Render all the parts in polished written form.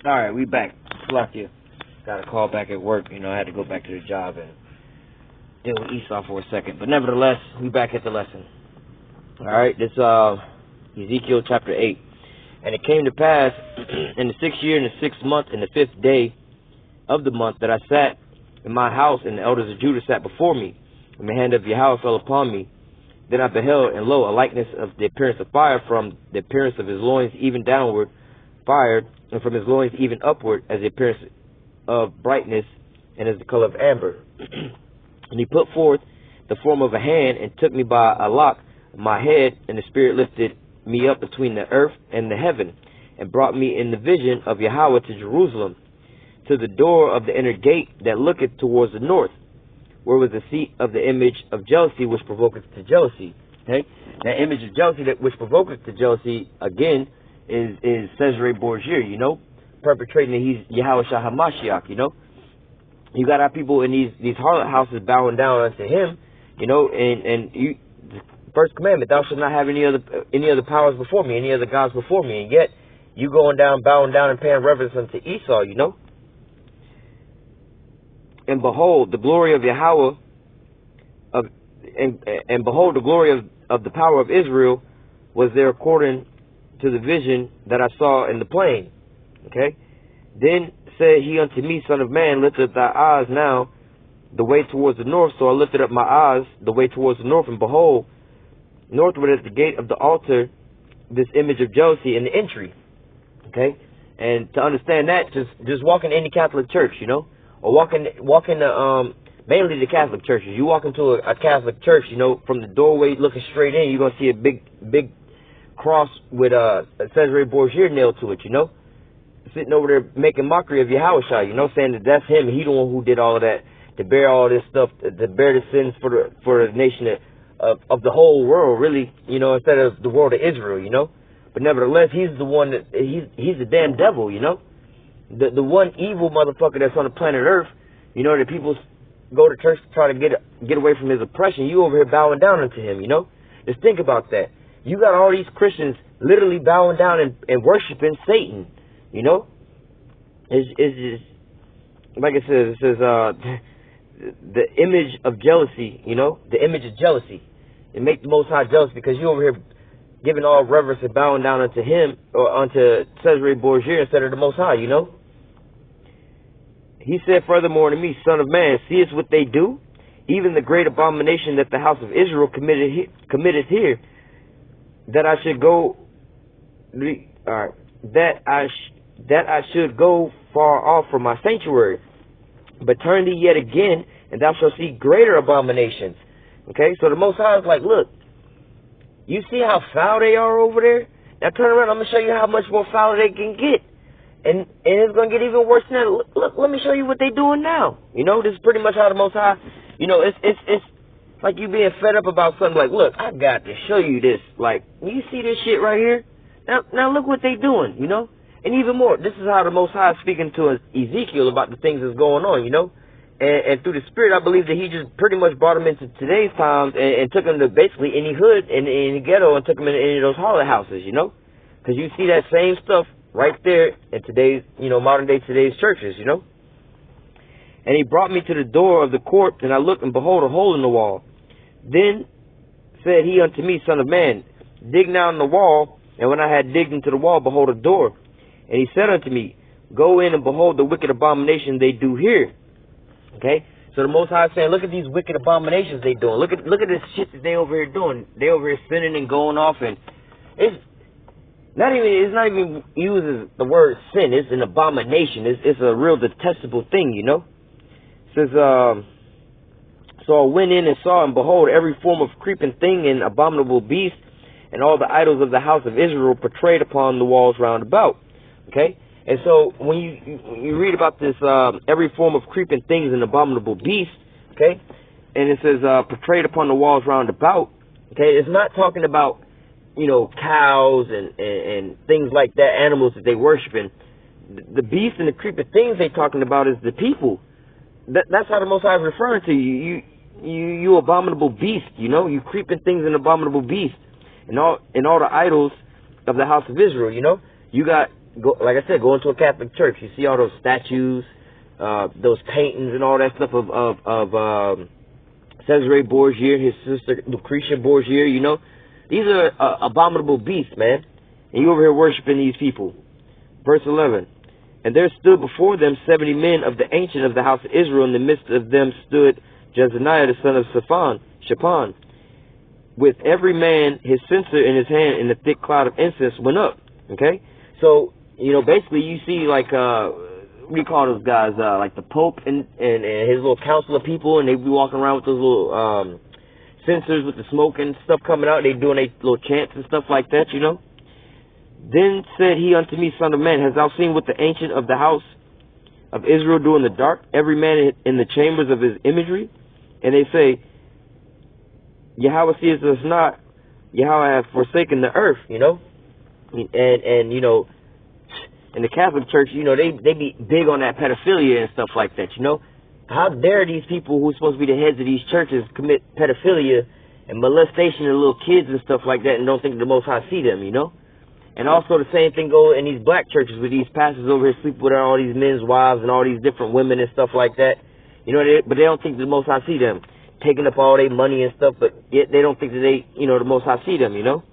Alright, we back. Luck you. Got a call back at work. I had to go back to the job and deal with Esau for a second. But nevertheless, we back at the lesson. Alright, this Ezekiel chapter 8. And it came to pass in the 6th year, in the 6th month, in the 5th day of the month, that I sat in my house, and the elders of Judah sat before me, and the hand of Yahweh fell upon me. Then I beheld, and lo, a likeness of the appearance of fire, from the appearance of his loins even downward, fire, and from his loins even upward, as the appearance of brightness, and as the color of amber. And he put forth the form of a hand, and took me by a lock of my head, and the Spirit lifted me up between the earth and the heaven, and brought me in the vision of Yahweh to Jerusalem, to the door of the inner gate that looketh towards the north, where was the seat of the image of jealousy, which provoketh to jealousy. Okay, that image of jealousy that which provoketh to jealousy again is Cesare Borgia, perpetrating that he's Yahweh Shah HaMashiach. You got our people in these harlot houses bowing down unto him, and you, the first commandment, thou shalt not have any other powers before me, any other gods before me, and yet you going down, bowing down, and paying reverence unto Esau, And behold, the glory of Yahweh, and behold, the glory of the power of Israel was there according to the vision that I saw in the plain. Okay. Then said he unto me, Son of man, lift up thy eyes now the way towards the north. So I lifted up my eyes the way towards the north, and behold, northward at the gate of the altar, this image of jealousy in the entry. Okay. And to understand that, just walk in any Catholic church, or walk in mainly the Catholic churches. You walk into a Catholic church, from the doorway looking straight in, you're gonna see a big cross with a Cesare Borgia nailed to it, sitting over there making mockery of Yahweh Shai, saying that that's him, and he the one who did all of that, to bear all this stuff, to bear the sins for the nation of the whole world, really, instead of the world of Israel, But nevertheless, he's the one that he's the damn devil, The one evil motherfucker that's on the planet Earth, that people go to church to try to get away from his oppression. You over here bowing down unto him, Just think about that. You got all these Christians literally bowing down and worshiping Satan, It's just, like it says, the image of jealousy, the image of jealousy. It makes the Most High jealous because you over here giving all reverence and bowing down unto him, or unto Cesare Borgia instead of the Most High, He said furthermore to me, Son of man, seest what they do? Even the great abomination that the house of Israel committed here, that I should go, that I should go far off from my sanctuary. But turn thee yet again, and thou shalt see greater abominations. Okay, so the Most High is like, look, you see how foul they are over there? Now turn around, I'm going to show you how much more foul they can get. And it's going to get even worse than that. Look, let me show you what they're doing now. This is pretty much how the Most High, it's like you being fed up about something. Like, look, I got to show you this. Like, you see this shit right here? Now look what they're doing, And even more, this is how the Most High is speaking to Ezekiel about the things that's going on, And through the Spirit, I believe that he just pretty much brought him into today's times and took him to basically any hood in the ghetto and took him into any of those harlot houses, Because you see that same stuff right there in today's, modern day today's churches, And he brought me to the door of the court, and I looked, and behold, a hole in the wall. Then said he unto me, Son of man, dig now in the wall. And when I had digged into the wall, behold, a door. And he said unto me, Go in and behold the wicked abomination they do here. Okay? So the Most High is saying, look at these wicked abominations they doing. Look at this shit that they over here doing. They over here sinning and going off, and it's not even uses the word sin. It's an abomination. It's a real detestable thing, It says, so I went in and saw, and behold, every form of creeping thing and abominable beast, and all the idols of the house of Israel portrayed upon the walls round about. Okay? And so when you read about this, every form of creeping things and abominable beast, okay, and it says portrayed upon the walls round about, okay, it's not talking about, cows and things like that, animals that they worshiping. The beast and the creeping things they talking about is the people. That's how the Most High is referring to you. You abominable beast, you creeping things and abominable beast, and all the idols of the house of Israel, You got like I said, go into a Catholic church. You see all those statues, those paintings and all that stuff of Cesare Borgia, his sister Lucretia Borgia, you know. These are abominable beasts, man. And you over here worshiping these people. Verse 11. And there stood before them 70 men of the ancient of the house of Israel. In the midst of them stood Jezaniah the son of Shaphan, with every man his censer in his hand, and the thick cloud of incense went up. Okay? So, you know, basically you see like, what do you call those guys? Like the Pope and his little council of people, and they be walking around with those little censers with the smoke and stuff coming out. They doing their little chants and stuff like that, you know. Then said he unto me, Son of man, hast thou seen what the ancient of the house of Israel do in the dark, every man in the chambers of his imagery? And they say, Yahweh sees us not, Yahweh hath forsaken the earth, you know. And you know, in the Catholic Church, you know, they be big on that pedophilia and stuff like that, you know. How dare these people who are supposed to be the heads of these churches commit pedophilia and molestation of little kids and stuff like that and don't think the Most High see them, you know. And also the same thing go in these black churches with these pastors over here sleeping with all these men's wives and all these different women and stuff like that. You know, but they don't think the Most High see them, taking up all their money and stuff, but yet they don't think that they, you know, the Most High see them, you know.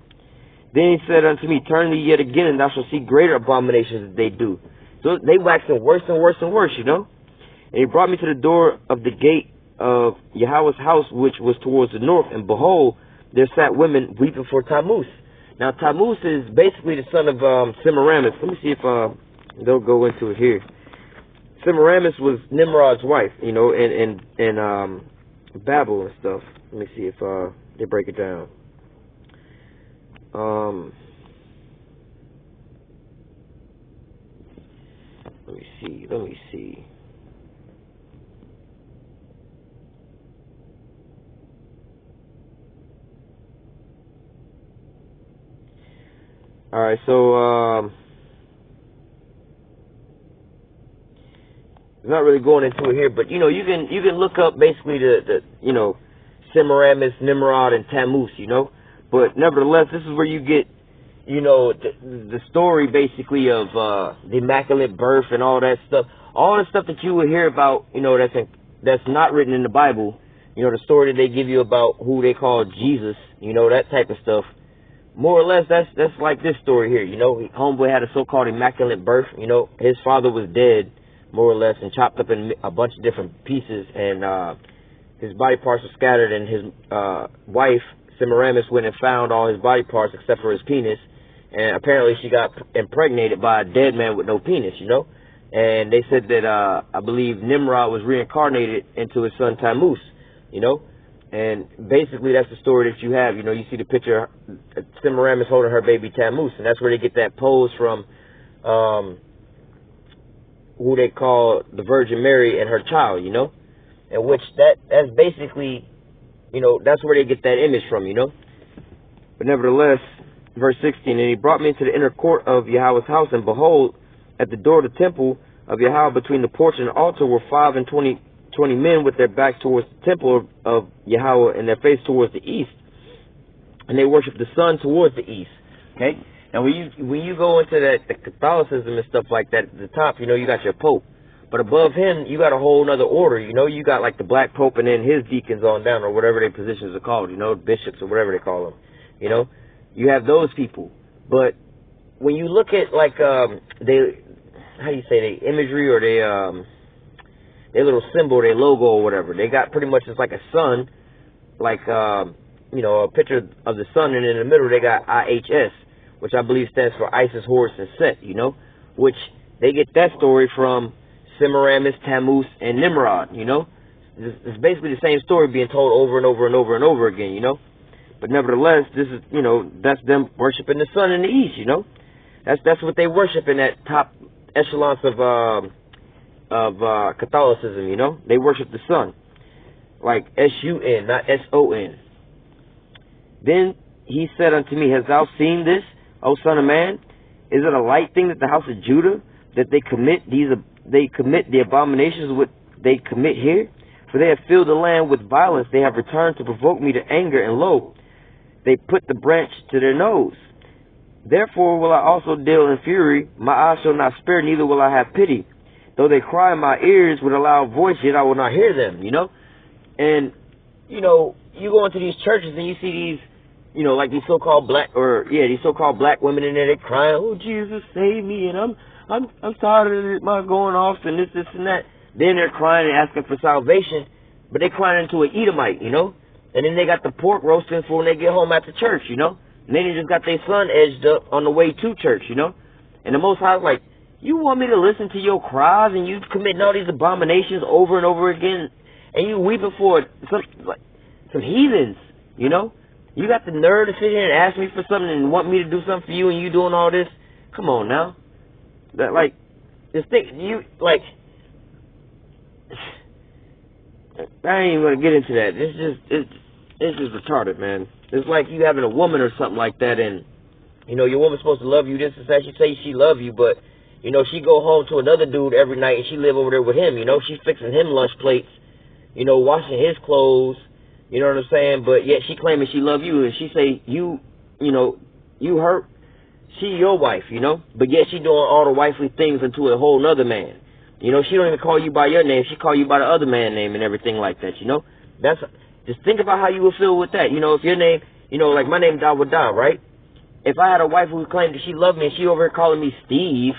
Then he said unto me, Turn thee yet again, and thou shalt see greater abominations that they do. So they waxing worse and worse and worse, you know. And he brought me to the door of the gate of Yahweh's house, which was towards the north, and behold, there sat women weeping for Tammuz. Now, Tammuz is basically the son of Semiramis. Let me see if they'll go into it here. Semiramis was Nimrod's wife, you know, in Babel and stuff. Let me see if they break it down. Let me see. All right, so I'm not really going into it here, but you know, you can look up basically the you know, Semiramis, Nimrod, and Tammuz, you know. But nevertheless, this is where you get, you know, the story basically of the Immaculate Birth and all that stuff. All the stuff that you would hear about, you know, that's not written in the Bible. You know, the story that they give you about who they call Jesus, you know, that type of stuff. More or less, that's like this story here. You know, homeboy had a so-called Immaculate Birth. You know, his father was dead, more or less, and chopped up in a bunch of different pieces, and his body parts were scattered, and his wife, Semiramis, went and found all his body parts except for his penis, and apparently she got impregnated by a dead man with no penis, you know. And they said that, I believe Nimrod was reincarnated into his son Tammuz, you know. And basically that's the story that you have. You know, you see the picture of Semiramis holding her baby Tammuz, and that's where they get that pose from, who they call the Virgin Mary and her child, you know. And which that's basically, you know, that's where they get that image from, you know. But nevertheless, verse 16, and he brought me into the inner court of Yahweh's house, and behold, at the door of the temple of Yahweh between the porch and the altar were 25 men with their backs towards the temple of Yahweh and their face towards the east. And they worship the sun towards the east. Okay? Now when you go into the Catholicism and stuff like that, at the top, you know, you got your Pope. But above him, you got a whole other order, you know. You got like the Black Pope and then his deacons on down, or whatever their positions are called, you know, bishops or whatever they call them, you know. You have those people. But when you look at like, how do you say, they imagery or their little symbol, their logo or whatever, they got pretty much just like a sun, like, you know, a picture of the sun, and in the middle they got IHS, which I believe stands for Isis, Horus, and Set, you know, which they get that story from Semiramis, Tammuz, and Nimrod, you know. It's basically the same story being told over and over and over and over again, you know. But nevertheless, this is, you know, that's them worshiping the sun in the east, you know. That's what they worship in that top echelons of Catholicism, you know. They worship the sun, like S-U-N, not S-O-N. Then he said unto me, Hast thou seen this, O son of man? Is it a light thing that the house of Judah, that they commit the abominations which they commit here? For they have filled the land with violence. They have returned to provoke me to anger, and lo, they put the branch to their nose. Therefore will I also deal in fury. My eyes shall not spare, neither will I have pity. Though they cry in my ears with a loud voice, yet I will not hear them, you know? And, you know, you go into these churches and you see these, you know, like these so-called these so-called black women in there, they crying, oh, Jesus, save me, and I'm tired of my going off and this and that. Then they're crying and asking for salvation, but they crying into an Edomite, you know? And then they got the pork roasting for when they get home after church, you know? And then they just got their son edged up on the way to church, you know? And the Most High was like, you want me to listen to your cries and you committing all these abominations over and over again, and you weeping for some heathens, you know? You got the nerve to sit here and ask me for something and want me to do something for you, and you doing all this? Come on now. That, like, just think, you, like, I ain't even gonna get into that. It's just retarded, man. It's like you having a woman or something like that, and, you know, your woman's supposed to love you this and that. She say she love you, but, you know, she go home to another dude every night and she live over there with him, you know? She's fixing him lunch plates, you know, washing his clothes, you know what I'm saying? But yet she claiming she love you, and she say you know, you hurt. She your wife, you know? But yet she doing all the wifely things into a whole nother man. You know, she don't even call you by your name. She call you by the other man's name and everything like that, you know? Just think about how you would feel with that. You know, if your name, you know, like my name Dawadah, right? If I had a wife who claimed that she loved me and she over here calling me Steve,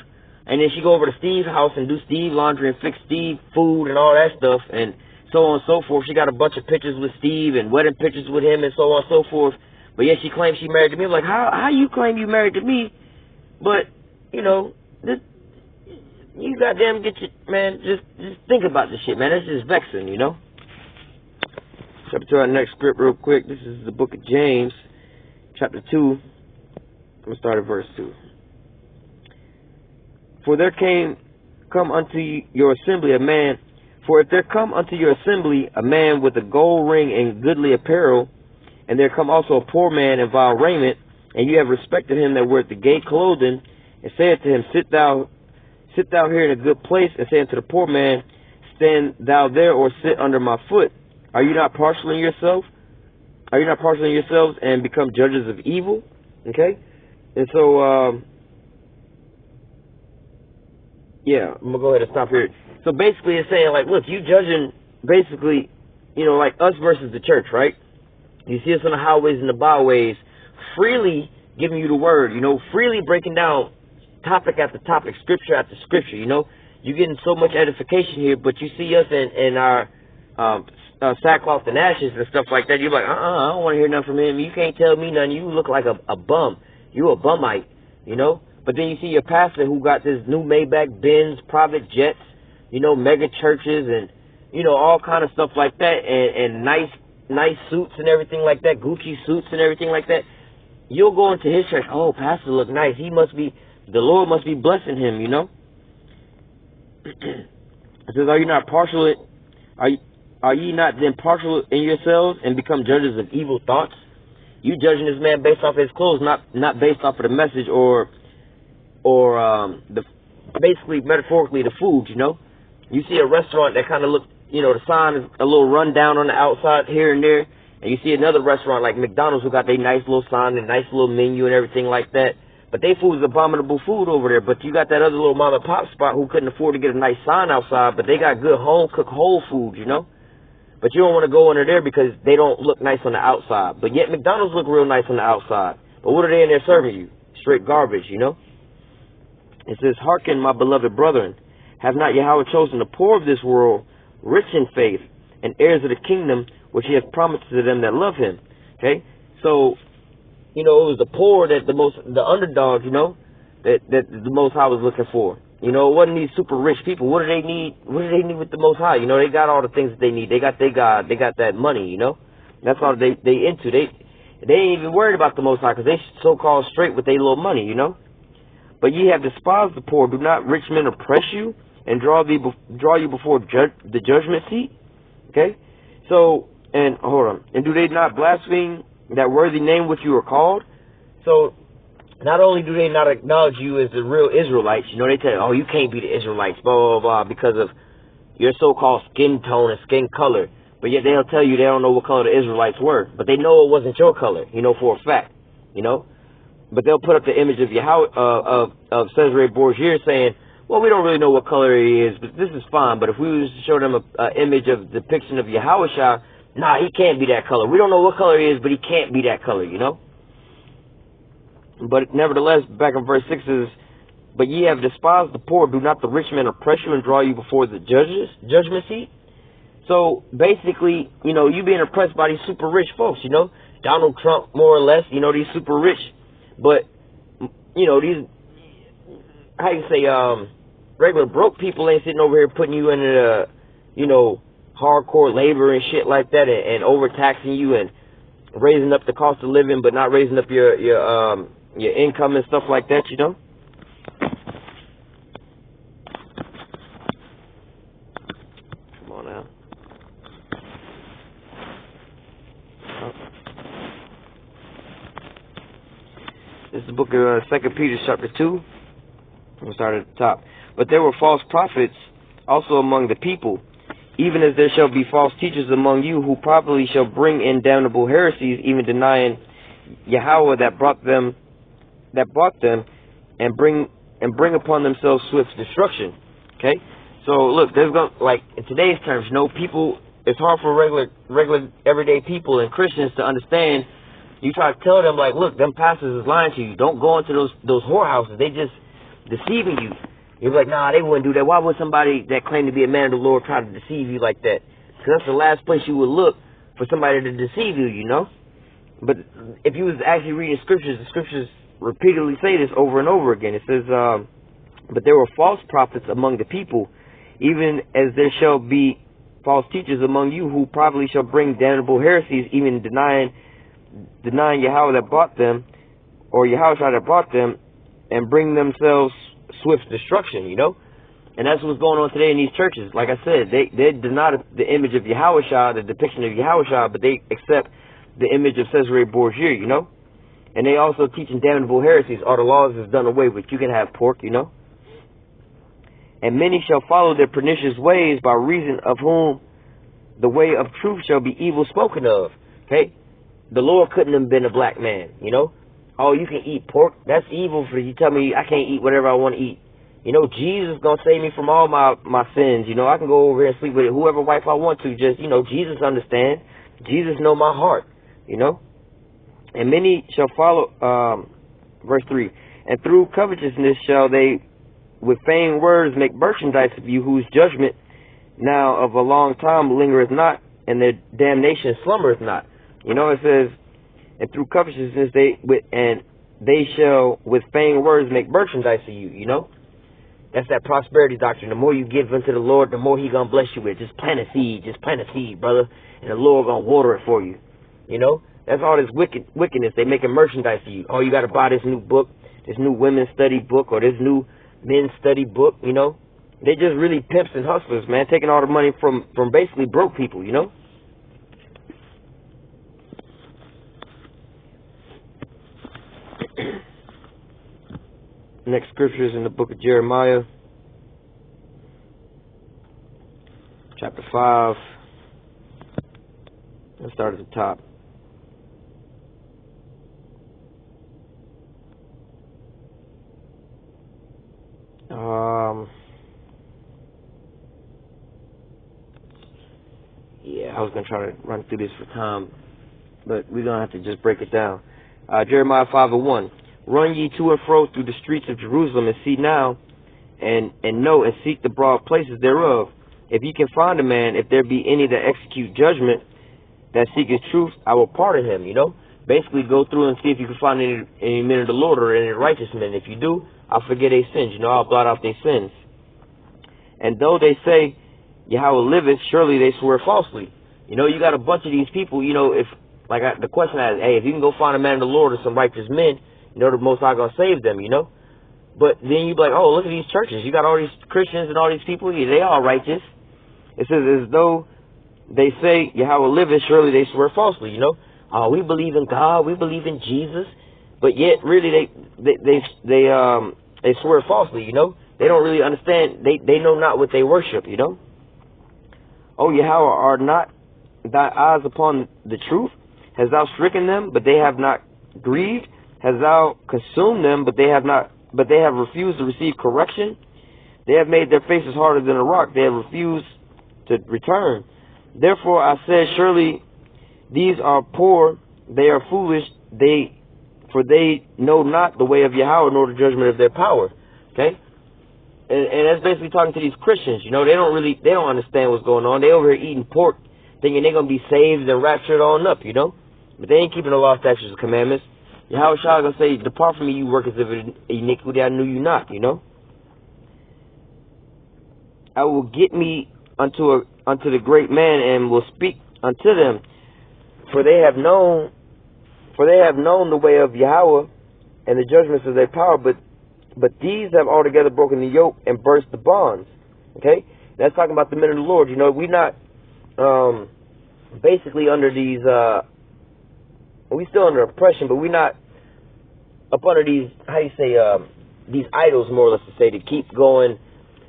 and then she go over to Steve's house and do Steve laundry and fix Steve food and all that stuff, and so on and so forth. She got a bunch of pictures with Steve and wedding pictures with him and so on and so forth. But yet she claims she married to me. I'm like, how you claim you married to me? But, you know, you goddamn get your, man, just think about this shit, man. It's just vexing, you know? Jump to our next script real quick. This is the book of James, chapter 2. I'm going to start at verse 2. For if there come unto your assembly a man with a gold ring and goodly apparel, and there come also a poor man in vile raiment, and you have respected him that weareth the gay clothing, and said to him, Sit thou here in a good place, and say unto the poor man, Stand thou there, or sit under my foot. Are you not partial in yourself? Are you not partial in yourselves, and become judges of evil? Okay? And so, yeah, I'm going to go ahead and stop here. So basically it's saying, like, look, you judging, basically, you know, like us versus the church, right? You see us on the highways and the byways, freely giving you the word, you know, freely breaking down topic after topic, scripture after scripture, you know. You're getting so much edification here, but you see us in our sackcloth and ashes and stuff like that. You're like, I don't want to hear nothing from him. You can't tell me nothing. You look like a bum. You a bumite, you know. But then you see your pastor who got this new Maybach, Benz, private jets, you know, mega churches and, you know, all kind of stuff like that, and nice suits and everything like that, Gucci suits and everything like that. You'll go into his church, oh, pastor look nice. The Lord must be blessing him, you know. It says, are you not partial? Are ye not then partial in yourselves and become judges of evil thoughts? You judging this man based off his clothes, not based off of the message or basically metaphorically the food, you know. You see a restaurant that kind of look, you know, the sign is a little run down on the outside here and there, and you see another restaurant like McDonald's who got their nice little sign and nice little menu and everything like that, but their food is abominable food over there. But you got that other little mom and pop spot who couldn't afford to get a nice sign outside, but they got good home cooked whole food, you know. But you don't want to go under there because they don't look nice on the outside. But yet McDonald's look real nice on the outside. But what are they in there serving you? Straight garbage, you know. It says, hearken, my beloved brethren, have not Yahweh chosen the poor of this world, rich in faith, and heirs of the kingdom, which he has promised to them that love him. Okay? So, you know, it was the poor that the underdogs, you know, that the Most High was looking for. You know, it wasn't these super rich people. What do they need? What do they need with the Most High? You know, they got all the things that they need. They got their God. They got that money, you know. That's all they into. They ain't even worried about the Most High because they so-called straight with their little money, you know. But ye have despised the poor. Do not rich men oppress you and draw you before the judgment seat? Okay? So, and hold on. And do they not blaspheme that worthy name which you are called? So, not only do they not acknowledge you as the real Israelites, you know, they tell you, oh, you can't be the Israelites, blah, blah, blah, because of your so-called skin tone and skin color. But yet they'll tell you they don't know what color the Israelites were. But they know it wasn't your color, you know, for a fact, you know. but they'll put up the image of Yahweh, of Cesare Borgia, saying, well, we don't really know what color he is, but this is fine. But if we was to show them an image of depiction of Yahweh, nah, he can't be that color. We don't know what color he is, but he can't be that color, you know? But nevertheless, back in verse 6 is, but ye have despised the poor, do not the rich men oppress you and draw you before the judgment seat? So basically, you know, you being oppressed by these super rich folks, you know, Donald Trump, more or less, you know, these super rich, but, you know, these, how you say, regular broke people ain't sitting over here putting you into the, you know, hardcore labor and shit like that, and overtaxing you and raising up the cost of living, but not raising up your income and stuff like that, you know. Come on now. This is the book of 2 Peter chapter 2. We'll start at the top. But there were false prophets also among the people, even as there shall be false teachers among you, who probably shall bring in damnable heresies, even denying Yahweh that brought them, and bring upon themselves swift destruction. Okay, so look, there's going, like in today's terms, you know, people. It's hard for regular everyday people and Christians to understand. You try to tell them, like, look, them pastors is lying to you. Don't go into those whorehouses. They just deceiving you. You're like, nah, they wouldn't do that. Why would somebody that claimed to be a man of the Lord try to deceive you like that? Because that's the last place you would look for somebody to deceive you, you know? But if you was actually reading scriptures, the scriptures repeatedly say this over and over again. It says, but there were false prophets among the people, even as there shall be false teachers among you, who probably shall bring damnable heresies, even denying Yahweh that brought them, or Yahweh that brought them, and bring themselves swift destruction, you know? And that's what's going on today in these churches. Like I said, they deny the image of Yahweh, the depiction of Yahweh, but they accept the image of Cesare Borgia, you know? And they also teaching damnable heresies. All the laws is done away with. You can have pork, you know? And many shall follow their pernicious ways, by reason of whom the way of truth shall be evil spoken of. Okay? The Lord couldn't have been a black man, you know? Oh, you can eat pork? That's evil for you. Tell me I can't eat whatever I want to eat. You know, Jesus is going to save me from all my sins. You know, I can go over here and sleep with whoever wife I want to. Just, you know, Jesus understand. Jesus know my heart, you know? And many shall follow, verse 3, and through covetousness shall they with vain words make merchandise of you, whose judgment now of a long time lingereth not, and their damnation slumbereth not. You know, it says, and through covetousness they shall with vain words make merchandise of you, you know? That's that prosperity doctrine. The more you give unto the Lord, the more he gonna bless you with. Just plant a seed, brother, and the Lord gonna water it for you. You know? That's all this wickedness. They making merchandise of you. Oh, you gotta buy this new book, this new women's study book, or this new men's study book, you know? They just really pimps and hustlers, man, taking all the money from basically broke people, you know? Next scripture is in the book of Jeremiah, chapter 5. Let's start at the top. Yeah, I was going to try to run through this for time, but we're going to have to just break it down. Jeremiah 5:1. Run ye to and fro through the streets of Jerusalem, and see now, and know, and seek the broad places thereof. If ye can find a man, if there be any that execute judgment, that seeketh truth, I will pardon him, you know? Basically, go through and see if you can find any men of the Lord or any righteous men. If you do, I'll forget their sins, you know, I'll blot out their sins. And though they say, Yahweh liveth, surely they swear falsely. You know, you got a bunch of these people, you know, if, like the question I asked, hey, if you can go find a man of the Lord or some righteous men, you know, the Most High gonna save them, you know? But then you be like, oh, look at these churches. You got all these Christians and all these people, yeah, they all righteous. It says, as though they say, Yahweh liveth, surely they swear falsely, you know? Oh, we believe in God, we believe in Jesus, but yet really they swear falsely, you know? They don't really understand, they know not what they worship, you know? Oh, Yahweh, are not thy eyes upon the truth? Hast thou stricken them, but they have not grieved? Hast thou consumed them, but they have refused to receive correction? They have made their faces harder than a rock. They have refused to return. Therefore I said, surely these are poor, they are foolish, for they know not the way of Yahweh, nor the judgment of their power. Okay? And that's basically talking to these Christians. You know, they don't understand what's going on. They over here eating pork, thinking they're going to be saved and raptured on up, you know? But they ain't keeping the law, statutes, and commandments. Yahweh Shah going to say, depart from me, you workers of iniquity, I knew you not, you know? I will get me unto the great man, and will speak unto them, for they have known the way of Yahweh and the judgments of their power, but these have altogether broken the yoke and burst the bonds. Okay? That's talking about the men of the Lord. You know, we're not basically under these, we still under oppression, but we're not up under these, these idols, more or less to say, to keep going.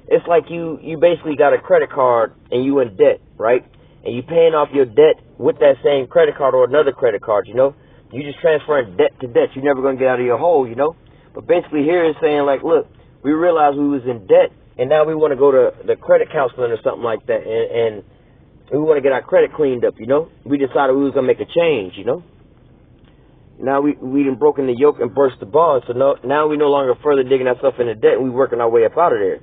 It's like you basically got a credit card and you in debt, right? And you paying off your debt with that same credit card or another credit card, you know? You just transferring debt to debt. You're never going to get out of your hole, you know? But basically here it's saying, like, look, we realized we was in debt, and now we want to go to the credit counseling or something like that, and we want to get our credit cleaned up, you know? We decided we was going to make a change, you know? Now we done broken the yoke and burst the bond, so now we no longer further digging ourselves into debt, and we working our way up out of there.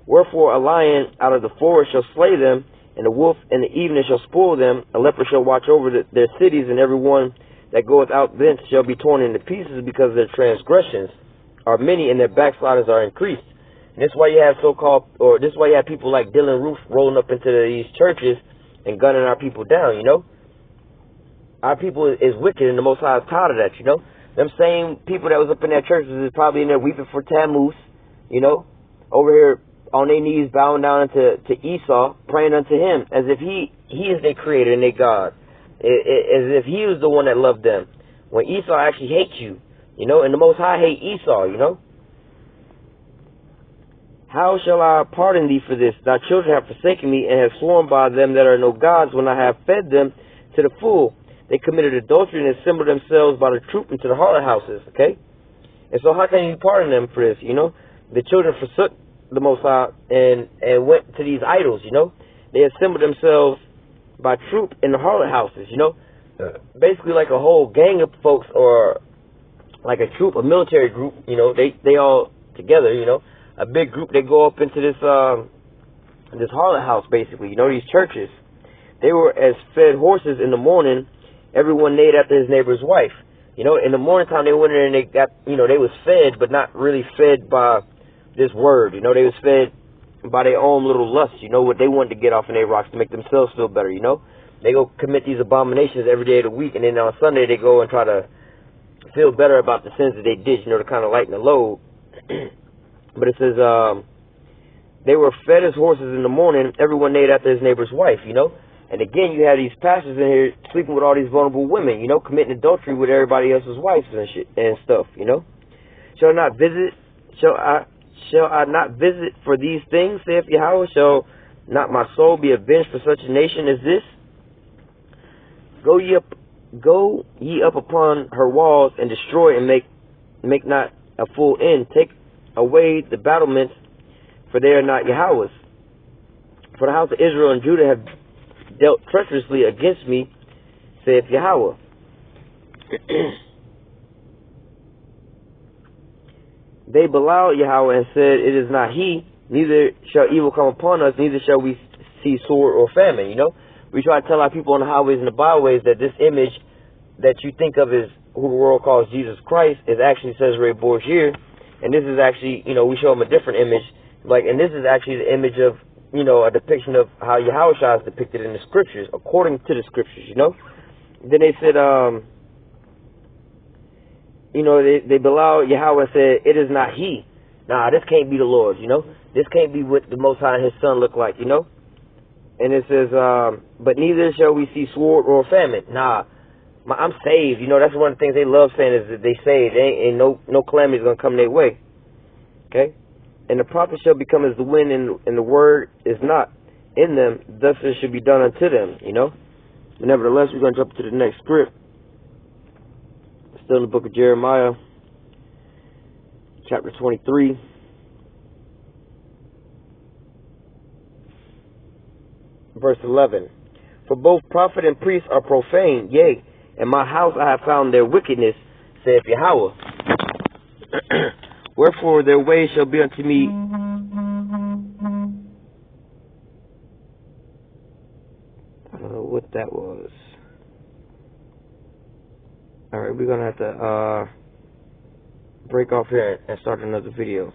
Wherefore a lion out of the forest shall slay them, and a wolf in the evening shall spoil them. A leper shall watch over their cities, and every one that goeth out thence shall be torn into pieces, because their transgressions are many and their backsliders are increased. And this is why you have this is why you have people like Dylan Roof rolling up into these churches and gunning our people down, you know? Our people is wicked, and the Most High is tired of that, you know? Them same people that was up in their churches is probably in there weeping for Tammuz, you know? Over here on their knees bowing down to Esau, praying unto him as if he is their creator and their God. As if he was the one that loved them. When Esau actually hates you, you know, and the Most High hate Esau, you know. How shall I pardon thee for this? Thy children have forsaken me, and have sworn by them that are no gods, when I have fed them to the full. They committed adultery and assembled themselves by the troop into the harlot houses, okay? And so how can you pardon them for this, you know? The children forsook the Most High and went to these idols, you know? They assembled themselves by troop in the harlot houses, you know? Basically like a whole gang of folks, or like a troop, a military group, you know? They all together, you know? A big group, they go up into this harlot house, basically, you know, these churches. They were as fed horses in the morning, everyone neighed after his neighbor's wife. You know, in the morning time they went in and they got, you know, they was fed, but not really fed by this word. You know, they was fed by their own little lust, you know, what they wanted to get off in their rocks to make themselves feel better, you know. They go commit these abominations every day of the week, and then on Sunday they go and try to feel better about the sins that they did, you know, to kind of lighten the load. But it says, they were fed as horses in the morning, everyone neighed after his neighbor's wife, you know. And again, you have these pastors in here sleeping with all these vulnerable women, you know, committing adultery with everybody else's wives and shit and stuff, you know. Shall I not visit for these things, saith Yahweh? Shall not my soul be avenged for such a nation as this? Go ye up upon her walls, and destroy, and make not a full end. Take away the battlements, for they are not Yahweh's. For the house of Israel and Judah have dealt treacherously against me, saith Yahweh. They belied Yahweh and said, it is not he, neither shall evil come upon us, neither shall we see sword or famine, you know. We try to tell our people on the highways and the byways that this image that you think of as who the world calls Jesus Christ is actually Cesare Borgia, and this is actually, you know, we show them a different image, like, and this is actually the image of, you know, a depiction of how Yahushua is depicted in the scriptures, according to the scriptures, you know. Then they said, you know, they belied Yahweh and said, it is not he. Nah, this can't be the Lord, you know. This can't be what the Most High and his son look like, you know. And it says, but neither shall we see sword or famine. Nah, I'm saved, you know. That's one of the things they love saying is that they saved. Ain't no calamity is going to come their way. Okay. And the prophet shall become as the wind, and the word is not in them. Thus it should be done unto them, you know. But nevertheless, we're going to jump to the next script. It's Still in the book of Jeremiah, chapter 23. Verse 11. For both prophet and priest are profane, yea, in my house I have found their wickedness, saith Yahweh. Wherefore their ways shall be unto me. I don't know what that was. Alright, we're going to have to break off here and start another video.